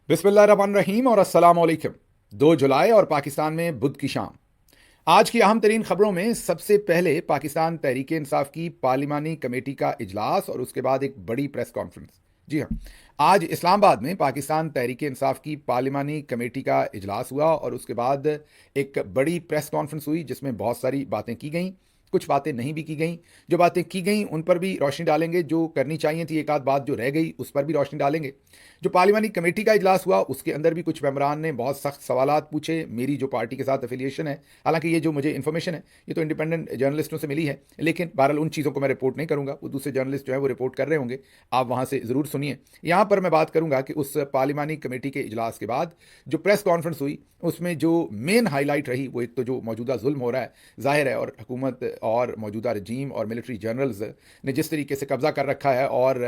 बिस्मिल्लाहिर्रहमानिर्रहीम और अस्सलाम वालेकुम। 2 जुलाई और पाकिस्तान में बुध की शाम। आज की अहम तरीन खबरों में सबसे पहले पाकिस्तान तहरीक इंसाफ की पार्लिमानी कमेटी का इजलास और उसके बाद एक बड़ी प्रेस कॉन्फ्रेंस। जी हाँ, आज इस्लामाबाद में पाकिस्तान तहरीक इंसाफ की पार्लिमानी कमेटी का इजलास हुआ और उसके बाद एक बड़ी प्रेस कॉन्फ्रेंस हुई जिसमें बहुत सारी बातें की गईं, कुछ बातें नहीं भी की गईं। जो बातें की गईं उन पर भी रोशनी डालेंगे, जो करनी चाहिए थी एक आध बात जो रह गई उस पर भी रोशनी डालेंगे। जो पार्लिमानी कमेटी का इजलास हुआ उसके अंदर भी कुछ मेंबरान ने बहुत सख्त सवालात पूछे मेरी जो पार्टी के साथ एफिलिएशन है। हालांकि ये जो मुझे इन्फॉर्मेशन है ये तो इंडिपेंडेंट जर्नलिस्टों से मिली है, लेकिन बहरहाल उन चीज़ों को मैं रिपोर्ट नहीं करूंगा, वो दूसरे जर्नलिस्ट जो है वो रिपोर्ट कर रहे होंगे, आप वहां से ज़रूर सुनिए। यहाँ पर मैं बात करूंगा कि उस पार्लिमानी कमेटी के इजलास के बाद जो प्रेस कॉन्फ्रेंस हुई उसमें जो मेन हाईलाइट रही वो एक तो जो मौजूदा जुल्म हो रहा है जाहिर है, और हुकूमत और मौजूदा रजीम और मिलिट्री जनरल्स ने जिस तरीके से कब्जा कर रखा है और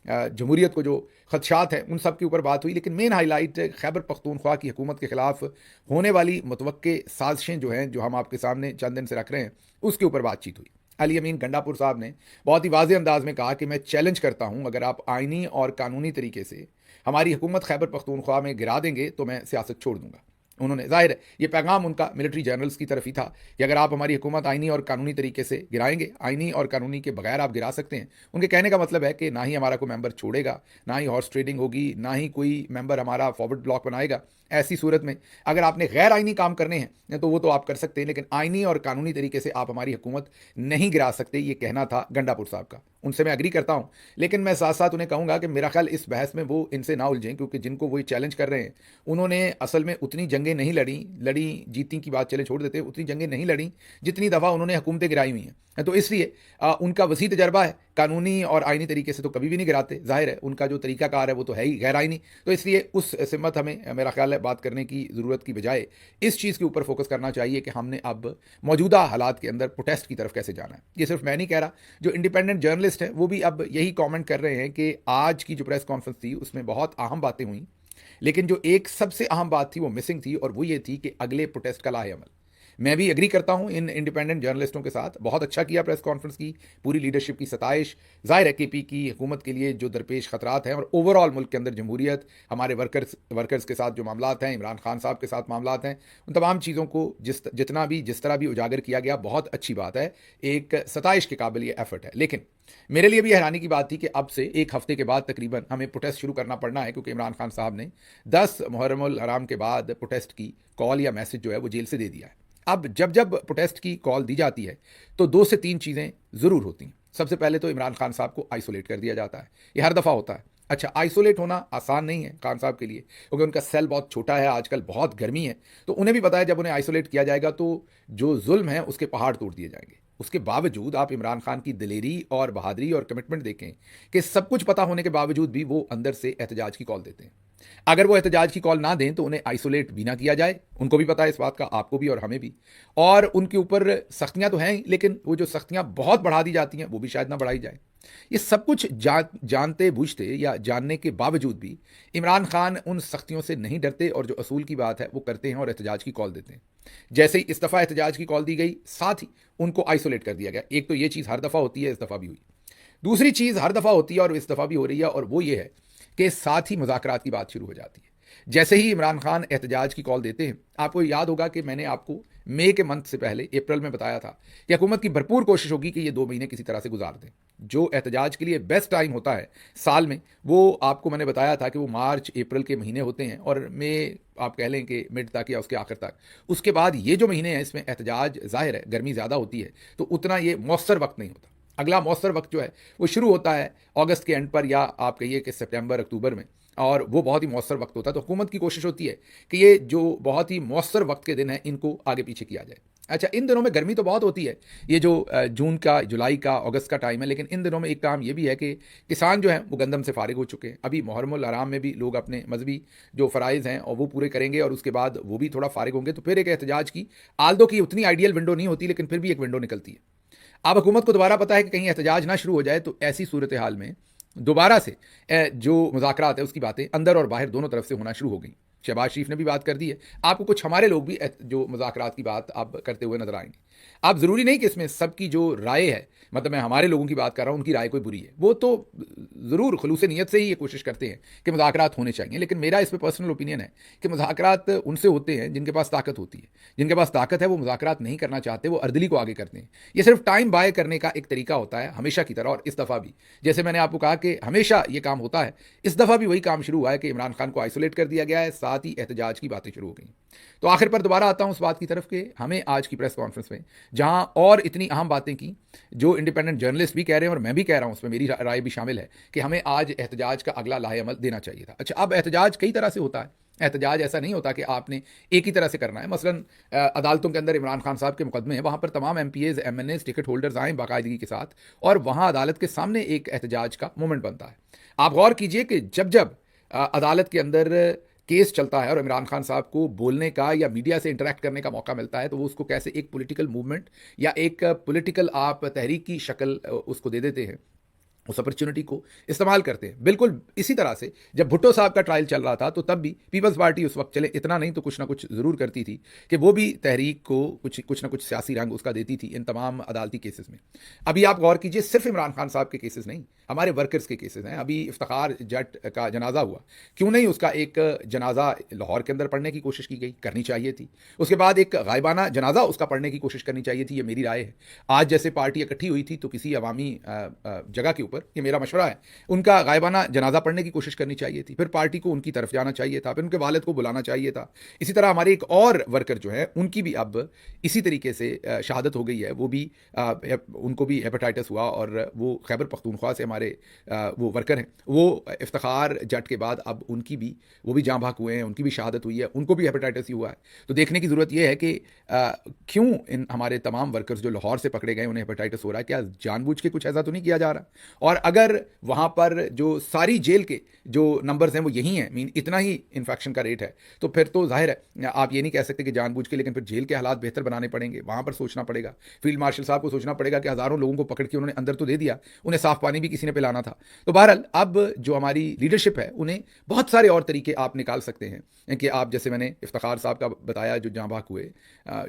जमहूरियत को जो खदशात हैं उन सब के ऊपर बात हुई। लेकिन मेन हाईलाइट खैबर पख्तूनख्वा की हुकूमत के खिलाफ होने वाली मुतवक्के साजिशें जो हैं, जो हम आपके सामने चंद दिन से रख रहे हैं, उसके ऊपर बातचीत हुई। अली अमीन गंडापुर साहब ने बहुत ही वाज़ेह अंदाज में कहा कि मैं चैलेंज करता हूं, अगर आप आइनी और कानूनी तरीके से हमारी हुकूमत खैबर पख्तूनख्वा में गिरा देंगे तो मैं सियासत छोड़ दूंगा। उन्होंने जाहिर है ये पैगाम उनका मिलिट्री जनरल्स की तरफ ही था कि अगर आप हमारी हुकूमत आइनी और कानूनी तरीके से गिराएंगे, आइनी और कानूनी के बगैर आप गिरा सकते हैं। उनके कहने का मतलब है कि ना ही हमारा कोई मेंबर छोड़ेगा, ना ही हॉर्स ट्रेडिंग होगी, ना ही कोई मेंबर हमारा फॉरवर्ड ब्लॉक बनाएगा। ऐसी सूरत में अगर आपने गैर आइनी काम करने हैं तो वो तो आप कर सकते हैं, लेकिन आइनी और कानूनी तरीके से आप हमारी हुकूमत नहीं गिरा सकते। ये कहना था गंडापुर साहब का, उनसे मैं एग्री करता हूं। लेकिन मैं साथ साथ उन्हें कहूंगा कि मेरा ख्याल इस बहस में वो इनसे ना उलझें, क्योंकि जिनको वो चैलेंज कर रहे हैं उन्होंने असल में उतनी जंगें नहीं लड़ी जीती की बात चले छोड़ देते, उतनी जंगें नहीं लड़ी जितनी दफ़ा उन्होंने हुकूमतें गिराई हुई हैं। तो इसलिए उनका वसी तजर्बा है, कानूनी और आइनी तरीके से तो कभी भी नहीं गिराते। जाहिर है उनका जो तरीकाकार है वो तो है ही गैर आइनी। तो इसलिए उस सिमत हमें मेरा ख्याल है बात करने की ज़रूरत की बजाय इस चीज़ के ऊपर फोकस करना चाहिए कि हमने अब मौजूदा हालात के अंदर प्रोटेस्ट की तरफ कैसे जाना है। ये सिर्फ मैं नहीं कह रहा, जो इंडिपेंडेंट जर्नलिस्ट हैं वो भी अब यही कॉमेंट कर रहे हैं कि आज की जो प्रेस कॉन्फ्रेंस थी उसमें बहुत अहम बातें हुई, लेकिन जो एक सबसे अहम बात थी वो मिसिंग थी, और वो ये थी कि अगले प्रोटेस्ट का लाहे अमल। मैं भी एग्री करता हूं इन इंडिपेंडेंट जर्नलिस्टों के साथ, बहुत अच्छा किया प्रेस कॉन्फ्रेंस की, पूरी लीडरशिप की सताइश। जाहिर है केपी की हुकूमत के लिए जो दरपेश खतरात हैं और ओवरऑल मुल्क के अंदर जमहूरियत, हमारे वर्कर्स के साथ जो मामलात हैं, इमरान खान साहब के साथ मामलात हैं, उन तमाम चीज़ों को जिस तरह भी उजागर किया गया, बहुत अच्छी बात है, एक सताइश के काबिल ये एफर्ट है। लेकिन मेरे लिए भी हैरानी की बात थी कि अब से एक हफ्ते के बाद तकरीबन हमें प्रोटेस्ट शुरू करना पड़ना है, क्योंकि इमरान खान साहब ने 10 मुहर्रमुल हराम के बाद प्रोटेस्ट की कॉल या मैसेज जो है वो जेल से दे दिया है। अब जब जब प्रोटेस्ट की कॉल दी जाती है तो 2 से 3 चीज़ें ज़रूर होती हैं। सबसे पहले तो इमरान खान साहब को आइसोलेट कर दिया जाता है, ये हर दफ़ा होता है। अच्छा, आइसोलेट होना आसान नहीं है खान साहब के लिए, क्योंकि उनका सेल बहुत छोटा है, आजकल बहुत गर्मी है, तो उन्हें भी पता है जब उन्हें आइसोलेट किया जाएगा तो जो जुल्म है उसके पहाड़ तोड़ दिए जाएंगे। उसके बावजूद आप इमरान खान की दिलेरी और बहादुरी और कमिटमेंट देखें कि सब कुछ पता होने के बावजूद भी वो अंदर से एहतजाज की कॉल देते हैं। अगर वो एहतजाज की कॉल ना दें तो उन्हें आइसोलेट भी ना किया जाए, उनको भी पता है इस बात का, आपको भी और हमें भी। और उनके ऊपर सख्तियां तो हैं ही, लेकिन वो जो सख्तियां बहुत बढ़ा दी जाती हैं वो भी शायद ना बढ़ाई जाए। ये सब कुछ जानते बूझते या जानने के बावजूद भी इमरान खान उन सख्तियों से नहीं डरते और जो असूल की बात है वो करते हैं और एहतजाज की कॉल देते हैं। जैसे ही इस दफ़ा एहतजाज की कॉल दी गई, साथ ही उनको आइसोलेट कर दिया गया। एक तो ये चीज़ हर दफ़ा होती है, इस दफ़ा भी हुई। दूसरी चीज़ हर दफ़ा होती है और इस दफ़ा भी हो रही है, और वो ये है कि साथ ही मुज़ाकरात की बात शुरू हो जाती है। जैसे ही इमरान खान एहतजाज की कॉल देते हैं, आपको याद होगा कि मैंने आपको मई के मंथ से पहले अप्रैल में बताया था कि हुकूमत की भरपूर कोशिश होगी कि ये 2 महीने किसी तरह से गुजार दें। जो एहतजाज के लिए बेस्ट टाइम होता है साल में, वो आपको मैंने बताया था कि वो मार्च अप्रैल के महीने होते हैं, और मई आप कह लें कि मिड तक या उसके आखिर तक। उसके बाद ये जो महीने हैं इसमें एहतजाज, जाहिर है गर्मी ज़्यादा होती है तो उतना ये मौसर वक्त नहीं होता। अगला मौसर वक्त जो है वो शुरू होता है अगस्त के एंड पर, या आप कहिए कि सितंबर अक्टूबर में, और वो बहुत ही मौसर वक्त होता है। तो हुकूमत की कोशिश होती है कि ये जो बहुत ही मौसर वक्त के दिन हैं इनको आगे पीछे किया जाए। अच्छा, इन दिनों में गर्मी तो बहुत होती है, ये जो जून का, जुलाई का, अगस्त का टाइम है, लेकिन इन दिनों में एक काम ये भी है कि किसान जो हैं वो गंदम से फारिग हो चुके हैं। अभी मुहर्रमुल हराम में भी लोग अपने मजहबी जो फ़राइज़ हैं और वो पूरे करेंगे, और उसके बाद वो भी थोड़ा फारिग होंगे, तो फिर एक एहतजाज की, आल्दो की उतनी आइडियल विंडो नहीं होती लेकिन फिर भी एक विंडो निकलती है। अब हुकूमत को दोबारा पता है कि कहीं एहतजाज ना शुरू हो जाए, तो ऐसी सूरत हाल में दोबारा से जो मुज़ाकरात है उसकी बातें अंदर और बाहर दोनों तरफ से होना शुरू हो गई। शहबाज शरीफ ने भी बात कर दी है, आपको कुछ हमारे लोग भी जो मुज़ाकरात की बात आप करते हुए नजर आएंगे। आप ज़रूरी नहीं कि इसमें सबकी जो राय है, मतलब मैं हमारे लोगों की बात कर रहा हूँ, उनकी राय कोई बुरी है, वो तो ज़रूर खलूस नीयत से ही ये कोशिश करते हैं कि मुज़ाकरात होने चाहिए, लेकिन मेरा इस पर पर्सनल ओपिनियन है कि मुज़ाकरात उनसे होते हैं जिनके पास ताकत होती है। जिनके पास ताकत है वो मुज़ाकरात नहीं करना चाहते, वो अर्दली को आगे करते हैं। ये सिर्फ टाइम बाय करने का एक तरीका होता है, हमेशा की तरह। और इस दफ़ा भी जैसे मैंने आपको कहा कि हमेशा ये काम होता है, इस दफ़ा भी वही काम शुरू हुआ है कि इमरान खान को आइसोलेट कर दिया गया है, साथ ही एहतजाज की बातें शुरू हो गई। तो आखिर पर दोबारा आता हूं उस बात की तरफ कि हमें आज की प्रेस कॉन्फ्रेंस में जहां और इतनी अहम बातें की, जो इंडिपेंडेंट जर्नलिस्ट भी कह रहे हैं और मैं भी कह रहा हूं, उसमें मेरी राय भी शामिल है कि हमें आज एहतजाज का अगला लाहे अमल देना चाहिए था। अच्छा, अब एहतजाज कई तरह से होता है। एहतजाज ऐसा नहीं होता कि आपने एक ही तरह से करना है। मसलन अदालतों के अंदर इमरान खान साहब के मुकदमे हैं, वहाँ पर तमाम MPAs MNAs टिकट होल्डर्स आएँ बाकायदगी के साथ, और वहाँ अदालत के सामने एक एहतजाज का मोमेंट बनता है। आप गौर कीजिए कि जब जब अदालत के अंदर केस चलता है और इमरान खान साहब को बोलने का या मीडिया से इंटरेक्ट करने का मौका मिलता है, तो वो उसको कैसे एक पॉलिटिकल मूवमेंट या एक पॉलिटिकल आप तहरीक की शक्ल उसको दे देते हैं, उस अपॉर्चुनिटी को इस्तेमाल करते हैं। बिल्कुल इसी तरह से जब भुट्टो साहब का ट्रायल चल रहा था, तो तब भी पीपल्स पार्टी उस वक्त चले इतना नहीं तो कुछ ना कुछ ज़रूर करती थी कि वो भी तहरीक को कुछ ना कुछ सियासी रंग उसका देती थी इन तमाम अदालती केसेस में। अभी आप गौर कीजिए, सिर्फ इमरान खान साहब के केसेस नहीं, हमारे वर्कर्स के केसेस हैं। अभी इफ्तिखार जट का जनाजा हुआ, क्यों नहीं उसका एक जनाजा लाहौर के अंदर पढ़ने की कोशिश की गई, करनी चाहिए थी। उसके बाद एक गायबाना जनाजा उसका पढ़ने की कोशिश करनी चाहिए थी, ये मेरी राय है। आज जैसे पार्टी इकट्ठी हुई थी तो किसी अवामी जगह के ऊपर, ये मेरा मशवरा है, उनका गायबाना जनाजा पढ़ने की कोशिश करनी चाहिए थी। फिर पार्टी को उनकी तरफ जाना चाहिए था, फिर उनके वालिद को बुलाना चाहिए था। इसी तरह हमारे एक और वर्कर जो है, उनकी भी अब इसी तरीके से शहादत हो गई है। वो भी उनको भी हेपेटाइटिस हुआ, और वो खैबर पख्तूनख्वा से हमारे वो वर्कर हैं, वो इफ्तिखार जट के बाद अब उनकी भी, वो भी जाँ भाग हुए हैं, उनकी भी शहादत हुई है, उनको भी हेपेटाइटिस ही हुआ है। तो देखने की ज़रूरत यह है कि क्यों इन हमारे तमाम वर्कर्स जो लाहौर से पकड़े गए उन्हें हेपेटाइटिस हो रहा है, क्या जानबूझ के कुछ ऐसा तो नहीं किया जा रहा? और अगर वहाँ पर जो सारी जेल के जो नंबर्स हैं वो यही हैं, मीन इतना ही इन्फेक्शन का रेट है, तो फिर तो जाहिर है आप ये नहीं कह सकते कि जानबूझ के, लेकिन फिर जेल के हालात बेहतर बनाने पड़ेंगे। वहाँ पर सोचना पड़ेगा, फील्ड मार्शल साहब को सोचना पड़ेगा कि हज़ारों लोगों को पकड़ के उन्होंने अंदर तो दे दिया, उन्हें साफ़ पानी भी किसी ने पिलाना था। तो बहरहाल अब जो हमारी लीडरशिप है, उन्हें बहुत सारे और तरीके आप निकाल सकते हैं कि आप, जैसे मैंने इफ्तिखार साहब का बताया जो जाँ भाग हुए,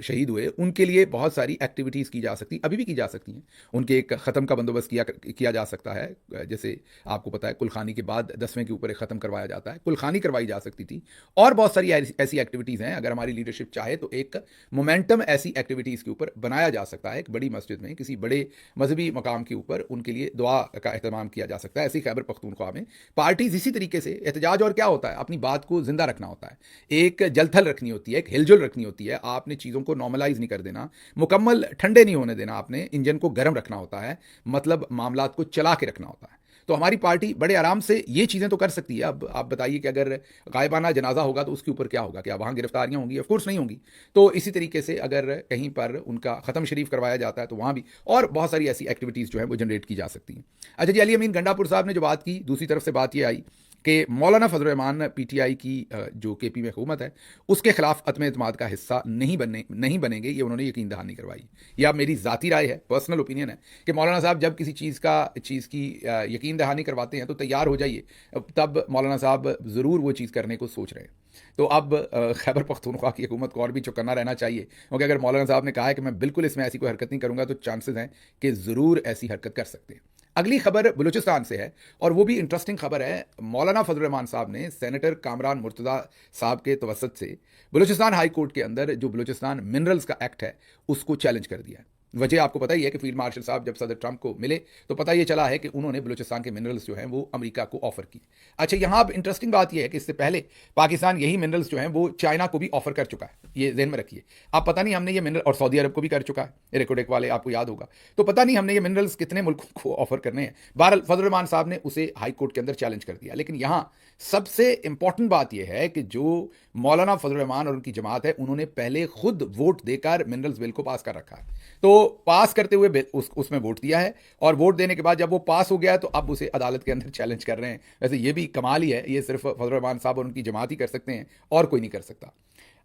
शहीद हुए, उनके लिए बहुत सारी एक्टिविटीज़ की जा सकती, अभी भी की जा सकती हैं। उनके एक ख़त्म का बंदोबस्त किया जा सकता है। जैसे आपको पता है कुलखानी के बाद 10वें के ऊपर एक ख़त्म करवाया जाता है, कुलखानी करवाई जा सकती थी। और बहुत सारी ऐसी एक्टिविटीज़ हैं, अगर हमारी लीडरशिप चाहे तो एक मोमेंटम ऐसी एक्टिविटीज़ के ऊपर बनाया जा सकता है। एक बड़ी मस्जिद में, किसी बड़े मजहबी मकाम के ऊपर उनके लिए दुआ का एहतमाम किया जा सकता है। ऐसी खैबर पख्तूनख्वा में पार्टीज इसी तरीके से, एहतजाज और क्या होता है, अपनी बात को जिंदा रखना होता है, एक जलथल रखनी होती है, एक हिलजुल रखनी होती है। आपने चीज़ों को नॉर्मलाइज नहीं कर देना, मुकम्मल ठंडे नहीं होने देना, आपने इंजन को गर्म रखना होता है, मतलब मामलात को चला के रखना होता है। तो हमारी पार्टी बड़े आराम से ये चीज़ें तो कर सकती है। अब आप बताइए कि अगर गायबाना जनाजा होगा तो उसके ऊपर क्या होगा, क्या वहाँ गिरफ्तारियाँ होंगी? ऑफ कोर्स नहीं होंगी। तो इसी तरीके से अगर कहीं पर उनका ख़त्म शरीफ करवाया जाता है तो वहाँ भी, और बहुत सारी ऐसी एक्टिविटीज़ जो है वो जनरेट की जा सकती हैं। अच्छा जी, अली अमीन गंडापुर साहब ने जो बात की, दूसरी तरफ से बात ये आई कि मौलाना फजल रहमान PTI की जो KP में हुकूमत है उसके खिलाफ अदम एतमाद का हिस्सा नहीं बनेंगे, ये उन्होंने यकीन दहानी करवाई। ये अब मेरी ज़ाती राय है, पर्सनल ओपिनियन है कि मौलाना साहब जब किसी चीज़ की यकीन दहानी करवाते हैं तो तैयार हो जाइए, तब मौलाना साहब ज़रूर वो चीज़ करने को सोच रहे हैं। तो अब खैबर पख्तूनख्वा की हुकूमत को और भी चौकन्ना रहना चाहिए, क्योंकि अगर मौलाना साहब ने कहा है कि मैं बिल्कुल इसमें ऐसी कोई हरकत नहीं करूँगा, तो चांसेस हैं कि ज़रूर ऐसी हरकत कर सकते हैं। अगली खबर बलूचिस्तान से है, और वो भी इंटरेस्टिंग खबर है। मौलाना फजल रहमान साहब ने सेनेटर कामरान मुर्तज़ा साहब के तवसत से बलूचिस्तान हाई कोर्ट के अंदर जो बलूचिस्तान मिनरल्स का एक्ट है उसको चैलेंज कर दिया है। वजह आपको पता ही है कि फील्ड मार्शल साहब जब सदर ट्रंप को मिले तो पता ये चला है कि उन्होंने बलूचिस्तान के मिनरल्स जो हैं वो अमेरिका को ऑफर की। अच्छा, यहाँ अब इंटरेस्टिंग बात यह है कि इससे पहले पाकिस्तान यही मिनरल्स जो हैं वो चाइना को भी ऑफर कर चुका है, ये ज़हन में रखिए। अब पता नहीं हमने ये मिनरल, और सऊदी अरब को भी कर चुका है, रेकोडेक वाले आपको याद होगा, तो पता नहीं हमने ये मिनरल्स कितने मुल्कों को ऑफर करने हैं। बहरहाल फजल रहमान साहब ने उसे हाई कोर्ट के अंदर चैलेंज कर दिया। लेकिन यहाँ सबसे इंपॉर्टेंट बात यह है कि जो मौलाना फजल रहमान और उनकी जमात है, उन्होंने पहले खुद वोट देकर मिनरल्स बिल को पास कर रखा है। तो पास करते हुए उसमें वोट दिया है, और वोट देने के बाद जब वो पास हो गया है तो अब उसे अदालत के अंदर चैलेंज कर रहे हैं। वैसे ये भी कमाल ही है, ये सिर्फ फजल रहमान साहब और उनकी जमात ही कर सकते हैं, और कोई नहीं कर सकता।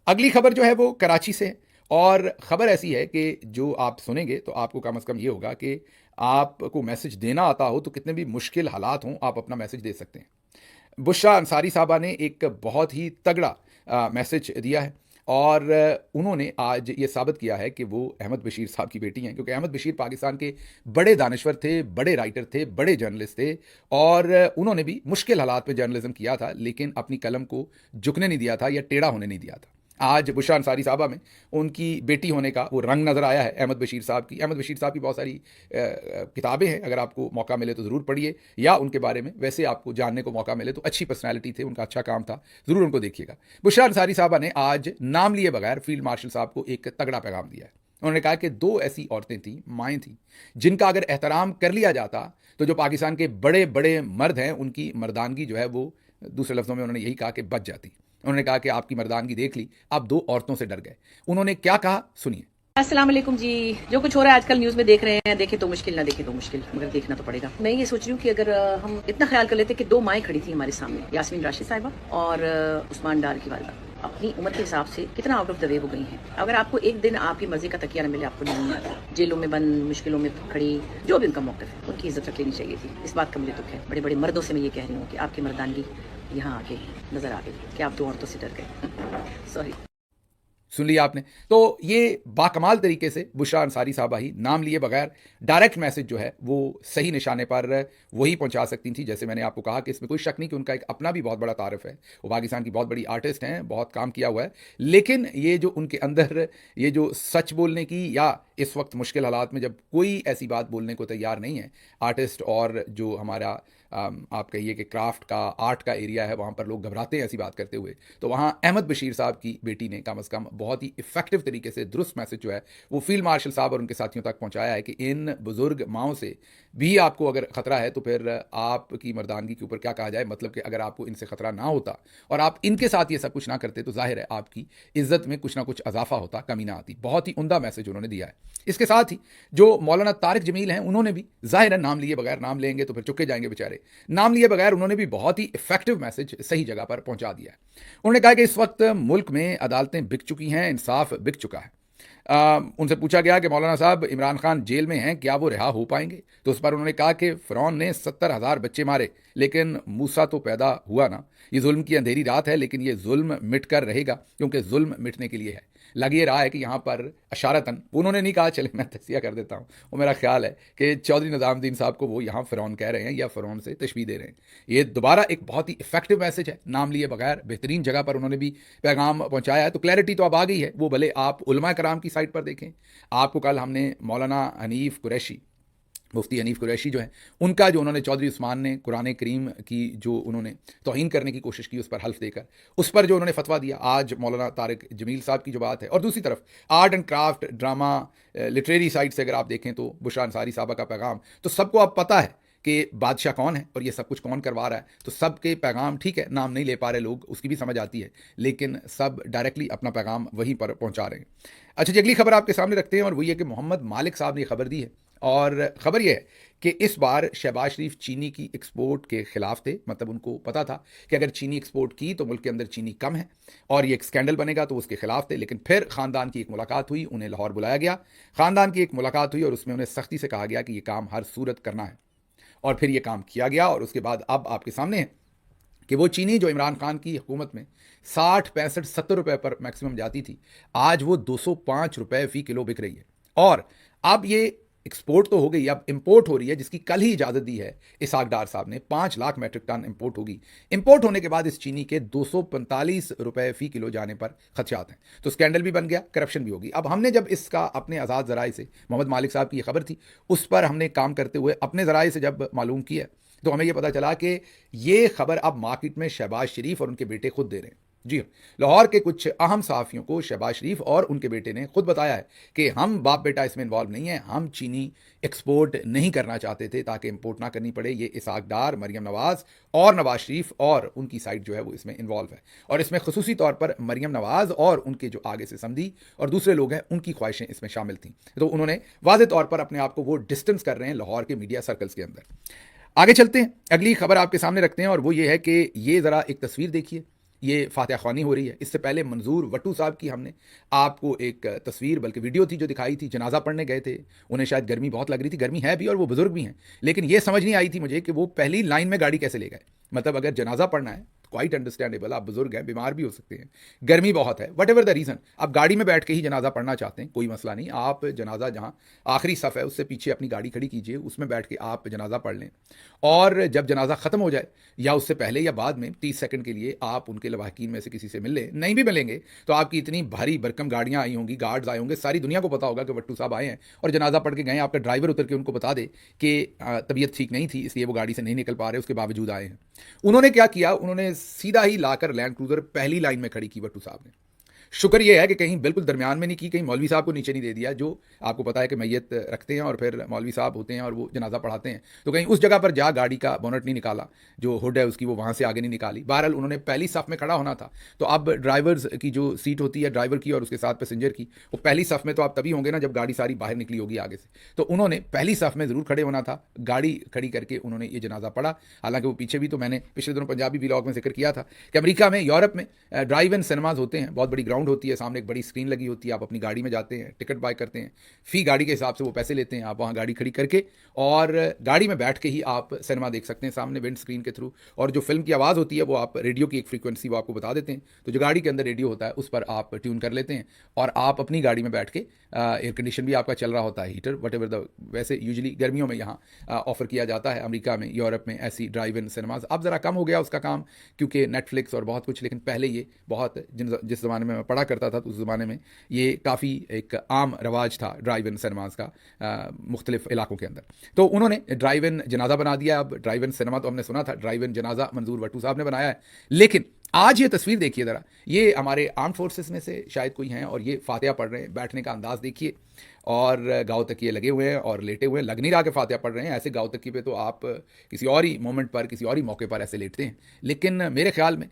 अगली खबर जो है वो कराची से, और ख़बर ऐसी है कि जो आप सुनेंगे तो आपको कम से कम ये होगा कि आपको मैसेज देना आता हो तो कितने भी मुश्किल हालात हों, आप अपना मैसेज दे सकते हैं। बुशरा अंसारी साहबा ने एक बहुत ही तगड़ा मैसेज दिया है और उन्होंने आज ये साबित किया है कि वो अहमद बशीर साहब की बेटी हैं, क्योंकि अहमद बशीर पाकिस्तान के बड़े दानश्वर थे, बड़े राइटर थे, बड़े जर्नलिस्ट थे और उन्होंने भी मुश्किल हालात में जर्नलिज्म किया था, लेकिन अपनी कलम को झुकने नहीं दिया था या टेढ़ा होने नहीं दिया था। आज बुशरा अंसारी साहबा में उनकी बेटी होने का वो रंग नज़र आया है अहमद बशीर साहब की। अहमद बशीर साहब की बहुत सारी किताबें हैं, अगर आपको मौका मिले तो ज़रूर पढ़िए, या उनके बारे में वैसे आपको जानने को मौका मिले तो अच्छी पर्सनैलिटी थे, उनका अच्छा काम था, ज़रूर उनको देखिएगा। बुशरा अंसारी साहबा ने आज नाम लिए बगैर फील्ड मार्शल साहब को एक तगड़ा पैगाम दिया है। उन्होंने कहा कि 2 ऐसी औरतें थीं, माएँ थीं, जिनका अगर एहतराम कर लिया जाता तो जो पाकिस्तान के बड़े बड़े मर्द हैं उनकी मर्दानगी जो है वो, दूसरे लफ्ज़ों में उन्होंने यही कहा कि बच जाती। उन्होंने कहा कि आपकी मर्दानगी देख ली, आप 2 औरतों से डर गए। उन्होंने क्या कहा, सुनिए। अस्सलाम वालेकुम जी। जो कुछ हो रहा है आजकल न्यूज़ में देख रहे हैं, देखें तो मुश्किल, ना देखें तो मुश्किल, मगर देखना तो पड़ेगा। मैं ये सोच रही हूँ कि अगर हम इतना ख्याल कर लेते कि 2 माएँ खड़ी थी हमारे सामने, यास्मीन राशिद साहिबा और उस्मान डार की वालिदा, अपनी उम्र के हिसाब से कितना आउट ऑफ द वे हो गई हैं। अगर आपको एक दिन आपकी मर्जी का तकिया न मिले, आपको नहीं आता, जेलों में बंद, मुश्किलों में खड़ी, जो भी उनका मौक़िफ़ है, उनकी इज्जत रख लेनी चाहिए थी। इस बात का मुझे दुख है। बड़े बड़े मर्दों से मैं ये कह रही हूँ कि आपकी मर्दानगी यहाँ आके नजर आ गई कि आप 2 औरतों से डर गए। सॉरी। सुन लिया आपने। तो ये बाकमाल तरीके से बुशरा अंसारी साहबा ही नाम लिए बगैर डायरेक्ट मैसेज जो है वो सही निशाने पर वही पहुंचा सकती थी। जैसे मैंने आपको कहा कि इसमें कोई शक नहीं कि उनका एक अपना भी बहुत बड़ा तारफ़ है, वो पाकिस्तान की बहुत बड़ी आर्टिस्ट हैं, बहुत काम किया हुआ है, लेकिन ये जो उनके अंदर ये जो सच बोलने की, या इस वक्त मुश्किल हालात में जब कोई ऐसी बात बोलने को तैयार नहीं है आर्टिस्ट, और जो हमारा आप कहिए कि क्राफ्ट का, आर्ट का एरिया है, वहाँ पर लोग घबराते हैं ऐसी बात करते हुए, तो वहाँ अहमद बशीर साहब की बेटी ने कम अज़ कम बहुत ही इफेक्टिव तरीके से दुरुस्त मैसेज जो है वो फील्ड मार्शल साहब और उनके साथियों तक पहुँचाया है कि इन बुज़ुर्ग माओं से भी आपको अगर ख़तरा है तो फिर आपकी मर्दानगी के ऊपर क्या कहा जाए। मतलब कि अगर आपको इनसे ख़तरा ना होता और आप इनके साथ ये सब कुछ ना करते तो जाहिर है आपकी इज़्ज़त में कुछ ना कुछ अजाफा होता, कमी ना आती। बहुत ही उम्दा मैसेज उन्होंने दिया है। इसके साथ ही जो मौलाना तारिक जमील हैं, उन्होंने भी जाहिर है नाम लिए बगैर, नाम लेंगे तो फिर चुके जाएंगे बेचारे, नाम लिए बगैर उन्होंने भी बहुत ही इफेक्टिव मैसेज सही जगह पर पहुंचा दिया है। उन्होंने कहा कि इस वक्त मुल्क में अदालतें बिक चुकी हैं, इंसाफ बिक चुका है। उनसे पूछा गया कि मौलाना साहब, इमरान खान जेल में हैं, क्या वो रिहा हो पाएंगे? तो उस पर उन्होंने कहा कि फ़िरौन ने 70,000 बच्चे मारे, लेकिन मूसा तो पैदा हुआ ना। ये जुल्म की अंधेरी रात है, लेकिन ये जुल्म मिट कर रहेगा, क्योंकि जुल्म मिटने के लिए है। लग ये रहा है कि यहाँ पर अशारतन, उन्होंने नहीं कहा, चले मैं तस्सिया कर देता हूँ, वो मेरा ख्याल है कि चौधरी निज़ामुद्दीन साहब को वो यहाँ फ़िरौन कह रहे हैं या फ़िरौन से तशबीह दे रहे हैं। ये दोबारा एक बहुत ही इफेक्टिव मैसेज है, नाम लिए बगैर बेहतरीन जगह पर उन्होंने भी पैगाम पहुँचाया है। तो क्लैरिटी तो अब आ गई है, वो भले आप उलमा कराम की साइट पर देखें। आपको कल हमने मौलाना हनीफ कुरैशी, मुफ्ती हनीफ कुरैशी जो है, उनका जो उन्होंने चौधरी उस्मान ने कुरान करीम की जो उन्होंने तौहीन करने की कोशिश की, उस पर हल्फ देकर उस पर जो उन्होंने फतवा दिया, आज मौलाना तारिक जमील साहब की जो बात है, और दूसरी तरफ art and craft, drama, literary side से अगर आप देखें तो बुशरा अंसारी साहबा का पैगाम, तो सबको अब पता है कि बादशाह कौन है और ये सब कुछ कौन करवा रहा है। तो सबके पैगाम, ठीक है नाम नहीं ले पा रहे लोग, उसकी भी समझ आती है, लेकिन सब डायरेक्टली अपना पैगाम वहीं पर पहुंचा रहे हैं। अच्छा जी, अगली खबर आपके सामने रखते हैं और वही है कि मोहम्मद मालिक साहब ने खबर दी है, और ख़बर यह है कि इस बार शहबाज शरीफ चीनी की एक्सपोर्ट के ख़िलाफ़ थे। मतलब उनको पता था कि अगर चीनी एक्सपोर्ट की तो मुल्क के अंदर चीनी कम है और ये एक स्कैंडल बनेगा, तो उसके ख़िलाफ़ थे। लेकिन फिर ख़ानदान की एक मुलाकात हुई, उन्हें लाहौर बुलाया गया, ख़ानदान की एक मुलाकात हुई और उसमें उन्हें सख्ती से कहा गया कि ये काम हर सूरत करना है, और फिर ये काम किया गया। और उसके बाद अब आपके सामने है कि वो चीनी जो इमरान खान की हुकूमत में 60, 65, 70 रुपये पर मैक्सिमम जाती थी, आज वो 205 रुपये फ़ी किलो बिक रही है। और अब ये एक्सपोर्ट तो हो गई, अब इंपोर्ट हो रही है, जिसकी कल ही इजाज़त दी है इसाक डार साहब ने। 5 लाख मेट्रिक टन इंपोर्ट होगी। इंपोर्ट होने के बाद इस चीनी के 245 रुपये फ़ी किलो जाने पर खदशात हैं। तो स्कैंडल भी बन गया, करप्शन भी होगी। अब हमने जब इसका अपने आज़ाद ज़राए से, मोहम्मद मालिक साहब की ये खबर थी, उस पर हमने काम करते हुए अपने ज़राए से जब मालूम किया, तो हमें यह पता चला कि ये खबर अब मार्केट में शहबाज शरीफ और उनके बेटे खुद दे रहे हैं। जी हाँ, लाहौर के कुछ अहम सहाफ़ियों को शहबाज शरीफ और उनके बेटे ने खुद बताया है कि हम बाप बेटा इसमें इन्वॉल्व नहीं है, हम चीनी एक्सपोर्ट नहीं करना चाहते थे ताकि इंपोर्ट ना करनी पड़े। ये इसाक डार, मरियम नवाज़ और नवाज शरीफ और उनकी साइड जो है वो इसमें इन्वॉल्व है, और इसमें खसूसी तौर पर मरियम नवाज़ और उनके जो आगे से समधी और दूसरे लोग हैं, उनकी ख्वाहिशें इसमें शामिल थीं। तो उन्होंने वाज़ेह तौर पर अपने आप को वो डिस्टेंस कर रहे हैं लाहौर के मीडिया सर्कल्स के अंदर। आगे चलते हैं, अगली खबर आपके सामने रखते हैं, और वो ये है कि ये ज़रा एक तस्वीर देखिए, ये फातिहा ख्वानी हो रही है। इससे पहले मंजूर वट्टू साहब की हमने आपको एक तस्वीर, बल्कि वीडियो थी, जो दिखाई थी। जनाजा पढ़ने गए थे, उन्हें शायद गर्मी बहुत लग रही थी, गर्मी है भी और वो बुजुर्ग भी हैं, लेकिन ये समझ नहीं आई थी मुझे कि वो पहली लाइन में गाड़ी कैसे ले गए। मतलब अगर जनाजा पढ़ना है, क्वाइट अंडरस्टैंडेबल, आप बुजुर्ग हैं, बीमार भी हो सकते हैं, गर्मी बहुत है, वट एवर द रीज़न, आप गाड़ी में बैठ के ही जनाजा पढ़ना चाहते हैं, कोई मसला नहीं, आप जनाजा जहाँ आखिरी सफ़ है उससे पीछे अपनी गाड़ी खड़ी कीजिए, उसमें बैठ के आप जनाजा पढ़ लें। और जब जनाजा ख़त्म हो जाए या उससे पहले या बाद में 30 सेकंड के लिए आप उनके लवाहकीन में से किसी से मिल लें। नहीं भी मिलेंगे तो आपकी इतनी भारी भरकम गाड़ियाँ आई होंगी, गार्ड्स आए होंगे, सारी दुनिया को पता होगा कि भट्टू साहब आए हैं और जनाजा पढ़ के गए। आपका ड्राइवर उतर के उनको बता दे कि तबीयत ठीक नहीं थी इसलिए वो गाड़ी से नहीं निकल पा रहे, उसके बावजूद आए हैं। उन्होंने क्या किया, उन्होंने सीधा ही लाकर लैंड क्रूजर पहली लाइन में खड़ी की भट्टू साहब ने। शुक्र यह है कि कहीं बिल्कुल दरमियान में नहीं की, कहीं मौलवी साहब को नीचे नहीं दे दिया, जो आपको पता है कि मैयत रखते हैं और फिर मौलवी साहब होते हैं और वो जनाजा पढ़ाते हैं, तो कहीं उस जगह पर जा गाड़ी का बोनट नहीं निकाला, जो हुड है उसकी वो वहाँ से आगे नहीं निकाली। बहरहाल उन्होंने पहली सफ़ में खड़ा होना था, तो अब ड्राइवर्स की जो सीट होती है ड्राइवर की और उसके साथ पैसेंजर की, वो पहली सफ़ में तो आप तभी होंगे ना जब गाड़ी सारी बाहर निकली होगी आगे से, तो उन्होंने पहली सफ़ में ज़रूर खड़े होना था। गाड़ी खड़ी करके उन्होंने ये जनाजा पढ़ा। हालांकि वो पीछे भी, तो मैंने पिछले दिनों पंजाबी व्लॉग में जिक्र किया था कि अमेरिका में, यूरोप में ड्राइव इन सिनेमाज होते हैं, बहुत बड़ी ग्राउंड होती है, सामने एक बड़ी स्क्रीन लगी होती है, आप अपनी गाड़ी में जाते हैं, टिकट बाय करते हैं, फी गाड़ी के हिसाब से वो पैसे लेते हैं, आप वहाँ गाड़ी खड़ी करके और गाड़ी में बैठ के ही आप सिनेमा देख सकते हैं सामने विंड स्क्रीन के थ्रू। और जो फिल्म की आवाज़ होती है वो आप रेडियो की एक फ्रीक्वेंसी वो आपको बता देते हैं, तो जो गाड़ी के अंदर रेडियो होता है उस पर आप ट्यून कर लेते हैं और आप अपनी गाड़ी में बैठ के, एयर कंडीशन भी आपका चल रहा होता है, हीटर वट एवर द, वैसे यूजली गर्मियों में यहाँ ऑफर किया जाता है अमेरिका में, यूरोप में ऐसी ड्राइव इन सिनेमाज। अब ज़रा कम हो गया उसका काम क्योंकि नेटफ्लिक्स और बहुत कुछ, लेकिन पहले ये बहुत, जिस ज़माने में मैं पढ़ा करता था तो उस ज़माने में ये काफ़ी एक आम रवाज था ड्राइव इन सिनेमाज का मुख्तलिफ इलाकों के अंदर। तो उन्होंने ड्राइव इन जनाजा बना दिया। अब ड्राइव इन सिनेमा तो हमने सुना था, ड्राइव इन जनाजा मंजूर भट्टू साहब ने बनाया है। लेकिन आज ये तस्वीर देखिए ज़रा, ये हमारे आर्म फोर्सेस में से शायद कोई हैं और ये फातिहा पढ़ रहे हैं, बैठने का अंदाज़ देखिए, और गाँव तकिए लगे हुए हैं और लेटे हुए हैं, लग नहीं रहा कि फातिहा पढ़ रहे हैं। ऐसे गाँव तकिए पे तो आप किसी और ही मोमेंट पर, किसी और ही मौके पर ऐसे लेटते हैं। लेकिन मेरे ख्याल में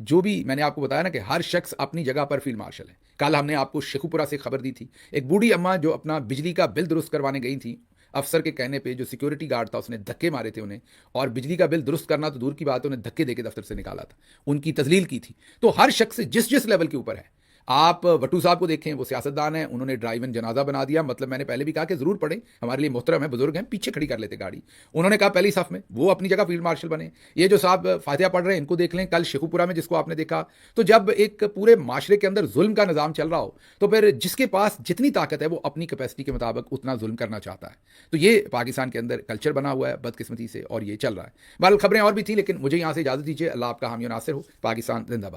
जो भी मैंने आपको बताया ना कि हर शख्स अपनी जगह पर फील्ड मार्शल है। कल हमने आपको शेखुपुरा से खबर दी थी, एक बूढ़ी अम्मा जो अपना बिजली का बिल दुरुस्त करवाने गई थी, अफसर के कहने पे जो सिक्योरिटी गार्ड था उसने धक्के मारे थे उन्हें, और बिजली का बिल दुरुस्त करना तो दूर की बात है, उन्हें धक्के देके दफ्तर से निकाला था, उनकी तजलील की थी। तो हर शख्स जिस जिस लेवल के ऊपर है, आप भट्टू साहब को देखें, वो सियासतदान हैं, उन्होंने ड्राइव इन जनाजा बना दिया। मतलब मैंने पहले भी कहा कि ज़रूर पढ़ें, हमारे लिए मोहतरम है, बुजुर्ग हैं, पीछे खड़ी कर लेते गाड़ी। उन्होंने कहा पहली सफ़ में, वो अपनी जगह फील्ड मार्शल बने। ये जो साहब फातिहा पढ़ रहे हैं इनको देख लें, कल शेखुपुरा में जिसको आपने देखा। तो जब एक पूरे माशरे के अंदर जुल्म का निज़ाम चल रहा हो, तो फिर जिसके पास जितनी ताकत है वो अपनी कैपेसिटी के मुताबिक उतना जुल्म करना चाहता है। तो ये पाकिस्तान के अंदर कल्चर बना हुआ है बदकिस्मती से, और ये चल रहा है। बहरहाल खबरें और भी थी, लेकिन मुझे यहाँ से इजाज़त दीजिए। अल्लाह आपका हामी नासिर हो। पाकिस्तान जिंदाबाद।